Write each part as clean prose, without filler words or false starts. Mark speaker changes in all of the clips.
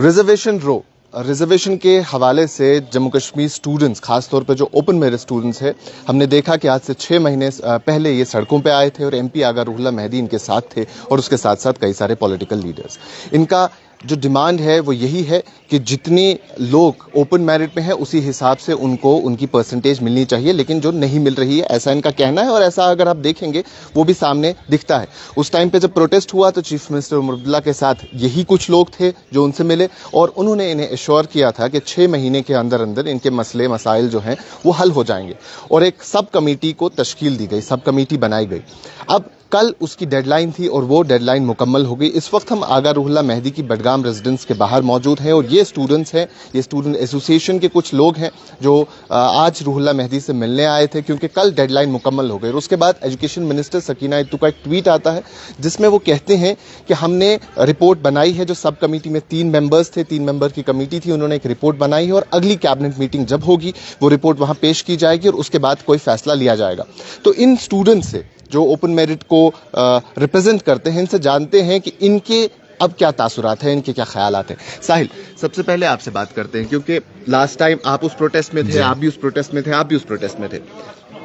Speaker 1: Reservation के हवाले से जम्मू कश्मीर स्टूडेंट्स, खासतौर पर जो ओपन मेरिट स्टूडेंट्स हैं, हमने देखा कि आज से 6 महीने पहले ये सड़कों पे आए थे और एमपी आगा रुहुल्ला मेहदी इनके साथ थे और उसके साथ साथ कई सारे पॉलिटिकल लीडर्स। इनका जो डिमांड है वो यही है कि जितने लोग ओपन मेरिट में है उसी हिसाब से उनको उनकी परसेंटेज मिलनी चाहिए, लेकिन जो नहीं मिल रही है ऐसा इनका कहना है और ऐसा अगर आप देखेंगे वो भी सामने दिखता है। उस टाइम पे जब प्रोटेस्ट हुआ तो चीफ मिनिस्टर उमर अब्दुल्ला के साथ यही कुछ लोग थे जो उनसे मिले और उन्होंने इन्हें एश्योर किया था कि 6 महीने के अंदर अंदर इनके मसले मसाइल जो हैं वो हल हो जाएंगे और एक सब कमेटी को तश्कील दी गई, सब कमेटी बनाई गई। अब कल उसकी डेडलाइन थी और वो डेडलाइन मुकम्मल हो गई। इस वक्त हम आगा रुहुल्ला मेहदी की बडगाम रेजिडेंस के बाहर मौजूद हैं और ये स्टूडेंट्स हैं, ये स्टूडेंट एसोसिएशन के कुछ लोग हैं जो आज रुहुल्ला मेहदी से मिलने आए थे क्योंकि कल डेडलाइन मुकम्मल हो गई। और उसके बाद एजुकेशन मिनिस्टर सकीना इत्तू का एक ट्वीट आता है जिसमें वो कहते हैं कि हमने रिपोर्ट बनाई है। जो सब कमेटी में 3 मेंबर्स थे, 3 मेंबर की कमेटी थी, उन्होंने एक रिपोर्ट बनाई है और अगली कैबिनेट मीटिंग जब होगी वो रिपोर्ट वहां पेश की जाएगी और उसके बाद कोई फैसला लिया जाएगा। तो इन स्टूडेंट से जो ओपन मेरिट को रिप्रेजेंट करते हैं, इनसे जानते हैं कि इनके अब क्या तासुरात हैं, इनके क्या ख्यालात हैं। साहिल, सबसे पहले आपसे बात करते हैं क्योंकि लास्ट टाइम आप उस प्रोटेस्ट में थे, आप भी उस प्रोटेस्ट में थे, आप भी उस प्रोटेस्ट में थे।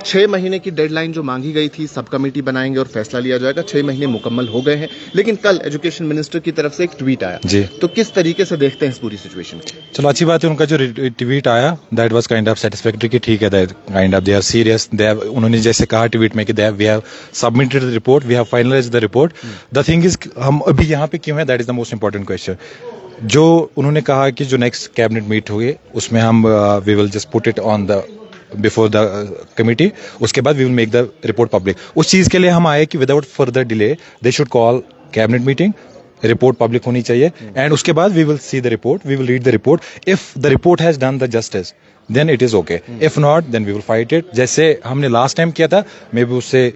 Speaker 1: 6 महीने की डेडलाइन जो मांगी गई थी, सब कमेटी बनाएंगे और फैसला लिया जाएगा, 6 महीने मुकम्मल हो गए हैं, लेकिन कल एजुकेशन मिनिस्टर की तरफ से एक ट्वीट आया जी। तो किस तरीके से देखते हैं इस पूरी सिचुएशन को?
Speaker 2: चलो अच्छी बात है, उनका जो ट्वीट आया that was kind of satisfactory कि ठीक है, that kind of they are serious, they have, उन्होंने जैसे कहा ट्वीट में कि they we have submitted the report, we have finalised the report. The thing is हम अभी यहाँ पे क्यों है, that is the most important question. जो उन्होंने कहा कि जो नेक्स्ट कैबिनेट मीट होगी उसमें हम we will just put it on the before the committee, उसके बाद we will make the report public. उस चीज के लिए हम आए कि without further delay they should call cabinet meeting, report public होनी चाहिए एंड उसके बाद we will see the report, we will read the report. If the report has done the justice then it is okay, if not then we will fight it. जैसे हमने last time किया था, may be उससे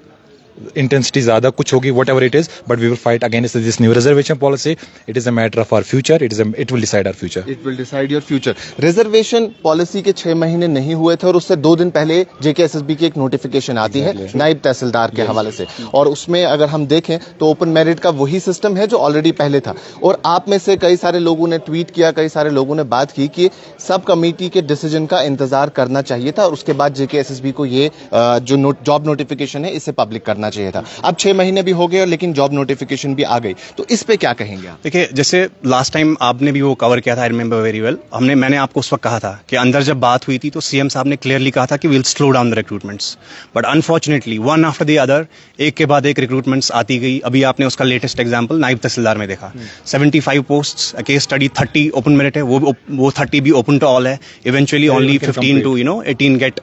Speaker 2: intensity ज्यादा कुछ होगी, whatever it is, but we will fight against this new reservation policy. It is a matter of our future, it will decide our future,
Speaker 1: it will decide your future. Reservation policy के 6 महीने नहीं हुए थे और उससे 2 दिन पहले JKSSB की एक नोटिफिकेशन आती है नायब तहसीलदार के हवाले से, और उसमें अगर हम देखें तो ओपन मेरिट का वही सिस्टम है जो ऑलरेडी पहले था। और आप में से कई सारे लोगों ने ट्वीट किया, कई सारे लोगों ने बात की कि सब कमेटी के डिसीजन का इंतजार करना चाहिए था और उसके बाद जेकेएसएसबी को ये जो जॉब नोटिफिकेशन है इसे पब्लिक करना चाहिए था। अब 6 महीने भी हो गए लेकिन जॉब नोटिफिकेशन भी आ गई, तो इस पे क्या कहेंगे आप?
Speaker 3: देखिए, जैसे लास्ट टाइम आपने भी वो कवर किया था, आई रिमेंबर वेरी वेल। मैंने आपको उस वक्त कहा था कि अंदर जब बात हुई थी तो सीएम साहब ने क्लियरली कहा था कि will slow down the recruitments, but unfortunately one after the other, एक के बाद एक रिक्रूटमेंट्स आती गई। अभी आपने उसका लेटेस्ट एग्जांपल नायब तहसीलदार में देखा, 75 posts, case study 30 open merit है, वो 30 भी ओपन टू ऑल है। Eventually only 15 to 18 get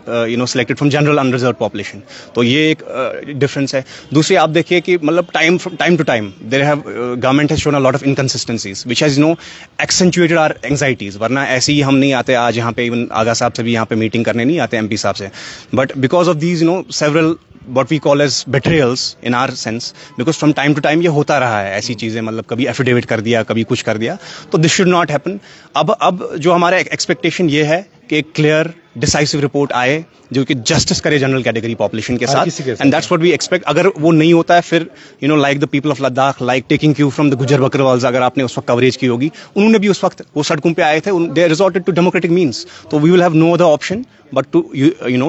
Speaker 3: selected from general unreserved population. तो ये एक डिफरेंस है। दूसरी आप देखिए कि मतलब time to time there have government has shown a lot of inconsistencies which has accentuated our anxieties. वरना ऐसे ही हम नहीं आते आज यहाँ पे, इवन आगा साहब से भी यहाँ पे मीटिंग करने नहीं आते, एमपी साहब से, but because of these several what we call as betrayals in our sense, because from time to time ये होता रहा है ऐसी चीजें, मतलब कभी एफिडेविट कर दिया, कभी कुछ कर दिया, तो दिस शुड नॉट हैपन। अब जो हमारा एक्सपेक्टेशन ये है कि एक क्लियर डिसाइसिव रिपोर्ट आए जो कि जस्टिस करे जनरल कैटेगरी पॉपुलेशन के साथ, and that's what we expect. अगर वो नहीं होता है फिर like the people of Ladakh, like taking cue from the Gujjar Bakarwals, अगर आपने उस वक्त कवरेज की होगी, उन्होंने भी उस वक्त वो सड़कों पे आए थे, they resorted to democratic means. तो we will have no other option but to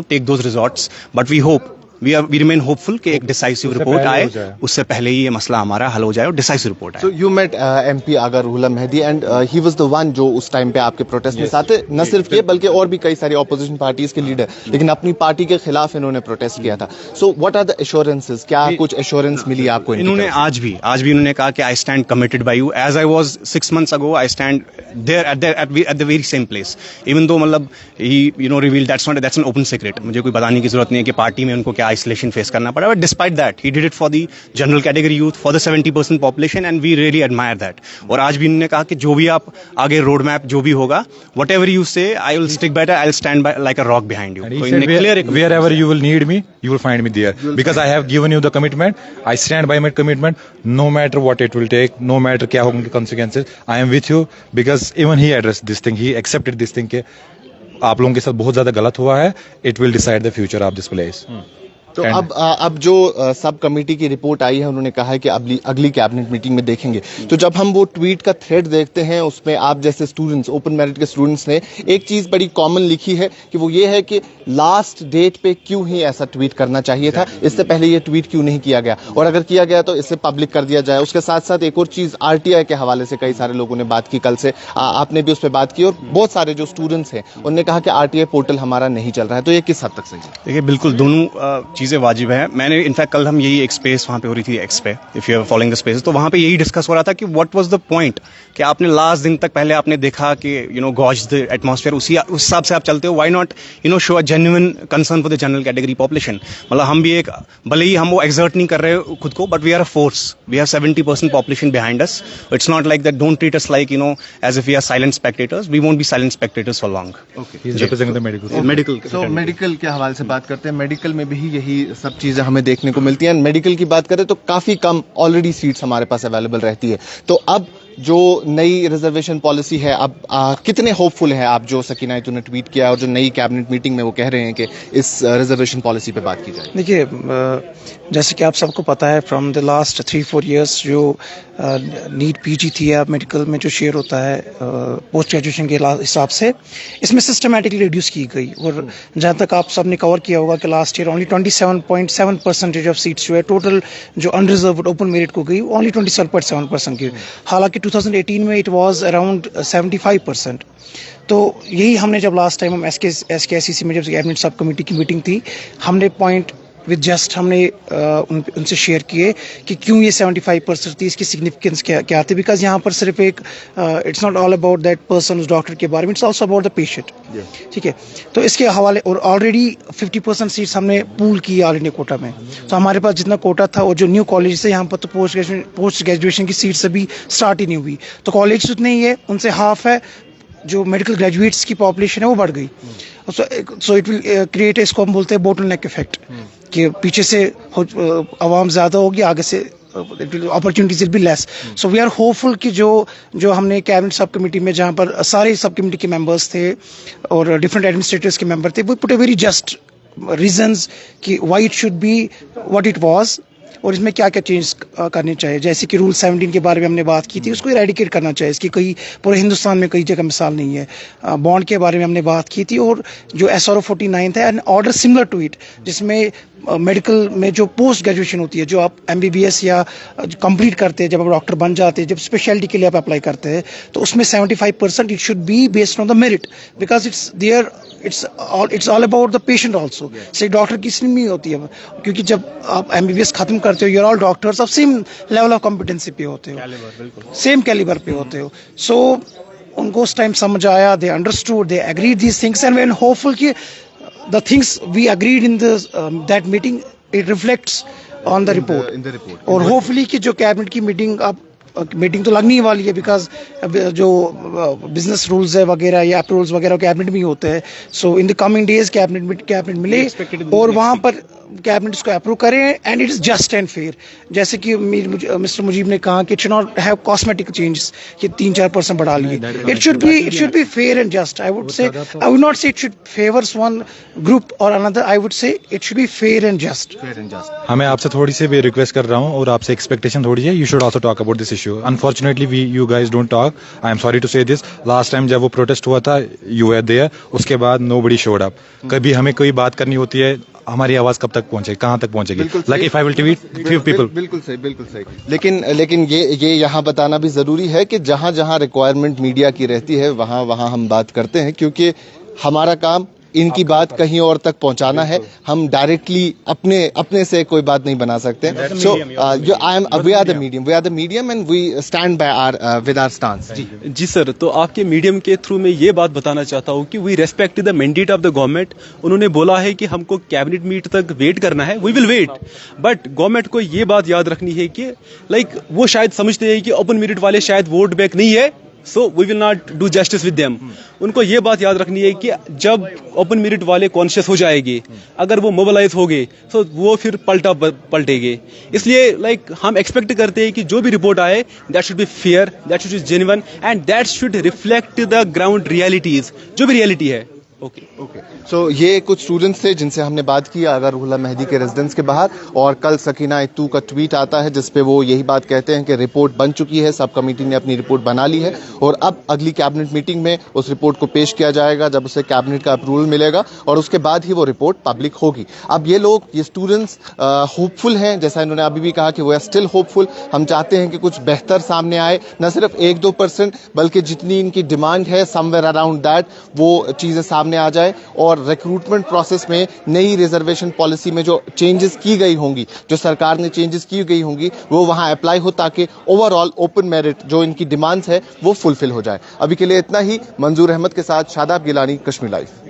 Speaker 3: take those resorts, but we hope we remain hopeful कि एक डिसाइसिव रिपोर्ट आए, उससे पहले ही ये मसला हमारा हल हो जाए और डिसाइसिव रिपोर्ट आए।
Speaker 1: So you met MP Aga Ruhullah Mehdi and he was the one जो उस टाइम पे आपके प्रोटेस्ट में साथ थे, न सिर्फ ये बल्कि और भी कई सारी ऑपोजिशन पार्टीज के लीडर, लेकिन अपनी पार्टी के खिलाफ इन्होंने प्रोटेस्ट किया था। So what are the assurances, क्या कुछ एश्योरेंस मिली आपको?
Speaker 3: इन्होंने आज भी उन्होंने कहा कि I stand committed by you as I was 6 months ago, I stand there at the very same place, even though मतलब ही revealed that's an open secret, मुझे कोई बताने की जरूरत नहीं है कि पार्टी में उनको क्या आइसोलेशन फेस करना पड़ा, but despite that he did it for the general category youth, for the 70% population, and we really admire that. और आज भी इन्होंने कहा कि जो भी आप आगे रोड मैप जो भी होगा, वट एवर यू से, I will stick better, I will stand by like a rock behind you.
Speaker 2: Wherever you will need me, you will find me there, because I have given you the commitment. I stand by my commitment, no matter what it will take, no matter क्या होंगे consequences, I am with you, because even he addressed this thing, he accepted this thing कि आप लोगों के साथ बहुत ज्यादा गलत हुआ है, it will decide the future of this place.
Speaker 1: तो अब जो सब कमेटी की रिपोर्ट आई है, उन्होंने कहा है कि अगली कैबिनेट मीटिंग में देखेंगे। तो जब हम वो ट्वीट का थ्रेड देखते हैं, उसमें आप जैसे स्टूडेंट्स, ओपन मेरिट के स्टूडेंट्स ने एक चीज बड़ी कॉमन लिखी है कि वो ये है कि लास्ट डेट पे क्यों ही ऐसा ट्वीट करना चाहिए था, इससे पहले ये ट्वीट क्यों नहीं किया गया, और अगर किया गया तो इसे पब्लिक कर दिया जाए। उसके साथ साथ एक और चीज, आरटीआई के हवाले से कई सारे लोगों ने बात की, कल से आपने भी उस पर बात की, और बहुत सारे जो स्टूडेंट्स हैं उन्होंने कहा कि आरटीआई पोर्टल हमारा नहीं चल रहा है। तो ये किस हद तक सही है?
Speaker 3: देखिए, बिल्कुल दोनों चीज़ें वाजिब है। मैंने इनफैक्ट कल हम यही एक स्पेस वहाँ पे हो रही थी एक्स पे, if you are following the space, तो वहाँ पे यही डिस्कस हो रहा था कि व्हाट वाज द पॉइंट, कि आपने लास्ट दिन तक पहले आपने देखा कि गॉज द एटमॉस्फेयर, उस हिसाब से आप चलते हो। Why not show a genuine concern for the general category population. मतलब हम भी एक, भले ही हम वो एक्सर्ट नहीं कर रहे खुद को, but we are a force, we have 70% population behind us. It's not like that, don't treat us like as if we are silent spectators, we won't be silent spectators for long.
Speaker 1: Medical के हवाले से बात करते हैं। Medical में भी यही सब चीजें हमें देखने को मिलती हैं। मेडिकल की बात करें तो काफी कम ऑलरेडी सीट्स हमारे पास अवेलेबल रहती है। तो अब जो नई रिजर्वेशन पॉलिसी है, अब कितने होपफुल हैं आप, जो सकीना आयतू ने ट्वीट किया और जो नई कैबिनेट मीटिंग में वो कह रहे हैं कि इस रिजर्वेशन पॉलिसी पे बात की जाए?
Speaker 4: देखिए, जैसे कि आप सबको पता है, फ्रॉम द लास्ट 3-4 ईयर्स जो नीट पीजी थी या मेडिकल में जो शेयर होता है पोस्ट ग्रेजुएशन के हिसाब से, इसमें सिस्टमैटिकली रिड्यूस की गई। और जहाँ तक आप सब ने कवर किया होगा कि last year only 27.7% of seats जो है टोटल जो अनरिजर्व्ड ओपन मेरिट को गई, ओनली 27.7% की। हालांकि 2018 में इट वाज अराउंड 75%। तो यही हमने जब लास्ट टाइम हम SKSEC में जब कैबिनेट सब कमेटी की मीटिंग थी, हमने पॉइंट विद जस्ट हमने उनसे शेयर किए कि क्यों ये 75% थी, इसकी सिग्निफिकेंस क्या थी। बिकॉज यहाँ पर सिर्फ एक it's not all about that person उस डॉक्टर के बारे में, it's also about the patient. ठीक है, तो इसके हवाले, और ऑलरेडी 50% सीट्स हमने पूल की ऑल इंडिया कोटा में। तो हमारे पास जितना कोटा था, और जो न्यू कॉलेज है यहाँ पर, तो पोस्ट ग्रेजुएशन की सीट्स अभी स्टार्ट ही नहीं हुई। तो कॉलेज उतने ही है, उनसे हाफ है। जो मेडिकल ग्रेजुएट्स की पॉपुलेशन है वो बढ़ गई। सो इट विल क्रिएट, इसको हम बोलते हैं बोटलनेक इफेक्ट, कि पीछे से आवाम ज़्यादा होगी, आगे से opportunities will be less. So we are hopeful कि जो हमने कैबिनेट सब कमेटी में, जहाँ पर सारे सब कमेटी के मेंबर्स थे और डिफरेंट एडमिनिस्ट्रेटर्स के मेंबर थे, वो put a very just reasons कि why it should be what it was, और इसमें क्या क्या चेंज करने चाहिए। जैसे कि रूल 17 के बारे में हमने बात की थी, उसको इरेडिकेट करना चाहिए। इसकी कई पूरे हिंदुस्तान में कई जगह मिसाल नहीं है। बॉन्ड के बारे में हमने बात की थी, और जो SRO 49 था, an order similar to it, जिसमें मेडिकल में जो पोस्ट ग्रेजुएशन होती है, जो आप MBBS या कंप्लीट करते हैं, जब आप डॉक्टर बन जाते हैं, जब स्पेशलिटी के लिए आप अप्लाई करते हैं, तो उसमें 75% it should be based on the merit, because it's all about the patient also. सिर्फ डॉक्टर की इसलिए नहीं होती है, क्योंकि जब आप MBBS खत्म करते हो, you're all doctors of same level of competency पे होते हो, सेम कैलिबर पे होते हो। सो उनको उस टाइम समझ आया, they understood, they agreed these things, and we are hopeful कि the things we agreed in that meeting, it reflects on the report. In the report. और hopefully कि जो कैबिनेट की मीटिंग, अब मीटिंग तो लगनी ही वाली है, बिकॉज जो बिजनेस रूल्स है वगैरह या अप्रूवल्स वगैरह कैबिनेट में ही होते हैं। So in the coming days cabinet मिले और वहाँ पर कैबिनेट इसको अप्रूव करें, and it is just and fair. जैसे कि मिस्टर मुजीब ने कहा कि it should not have cosmetic changes, कि 3-4% बढ़ा लिए। It should be fair and just. I would not say it should favours one group और another, I would say it should be fair and just.
Speaker 2: हमें आपसे थोड़ी सी भी request कर रहा हूँ, और आपसे एक्सपेक्टेशन थोड़ी है, you should also talk about this issue. Unfortunately you guys don't talk. I am sorry to say this. Last time जब वो प्रोटेस्ट हुआ था, यू वर देयर, उसके बाद नोबडी शोड अप। कभी हमें कोई बात करनी होती है, हमारी आवाज कब तक पहुंचे, कहां तक पहुंचेगी? Like if I will tweet few people। बिल्कुल सही।
Speaker 1: लेकिन ये यहाँ बताना भी जरूरी है कि जहां जहां रिक्वायरमेंट मीडिया की रहती है, वहां हम बात करते हैं, क्योंकि हमारा काम इनकी बात कहीं और तक पहुंचाना है। हम डायरेक्टली अपने से कोई बात नहीं बना सकते। So we are the medium and we stand by our with our stance.
Speaker 5: जी सर, तो आपके मीडियम के थ्रू मैं ये बात बताना चाहता हूँ कि we respect the mandate of the government. उन्होंने बोला है कि हमको कैबिनेट मीट तक वेट करना है, we will wait, but government को ये बात याद रखनी है कि लाइक वो शायद समझते हैं कि ओपन मेरिट वाले शायद वोट बैंक नहीं है, so we will not do justice with them. उनको ये बात याद रखनी है कि जब ओपन मेरिट वाले कॉन्शियस हो जाएंगे, अगर वो मोबिलाइज हो गए, तो वो फिर पलटेंगे। इसलिए लाइक हम एक्सपेक्ट करते हैं कि जो भी रिपोर्ट आए, that should be fair, that should be genuine, and that should reflect the ground realities, जो भी रियलिटी है। ओके
Speaker 1: ओके सो ये कुछ स्टूडेंट्स थे जिनसे हमने बात की आगा रुहुल्लाह मेहदी के रेजिडेंस के बाहर, और कल सकीना इत्तू का ट्वीट आता है जिसपे वो यही बात कहते हैं कि रिपोर्ट बन चुकी है, सब कमेटी ने अपनी रिपोर्ट बना ली है और अब अगली कैबिनेट मीटिंग में उस रिपोर्ट को पेश किया जाएगा जब उसे कैबिनेट का अप्रूवल मिलेगा और उसके बाद ही वो रिपोर्ट पब्लिक होगी। अब ये स्टूडेंट्स होपफुल हैं, जैसा इन्होंने अभी भी कहा कि वो स्टिल होपफुल। हम चाहते हैं कि कुछ बेहतर सामने आए, न सिर्फ 1-2% बल्कि जितनी इनकी डिमांड है समवेयर अराउंड दैट वो चीजें सामने आ जाए और रिक्रूटमेंट प्रोसेस में नई रिजर्वेशन पॉलिसी में जो चेंजेस की गई होंगी, जो सरकार ने चेंजेस की गई होंगी, वो वहां अप्लाई हो ताकि ओवरऑल ओपन मेरिट जो इनकी डिमांड्स है वो फुलफिल हो जाए। अभी के लिए इतना ही। मंजूर अहमद के साथ शादाब गिलानी, कश्मीर लाइव।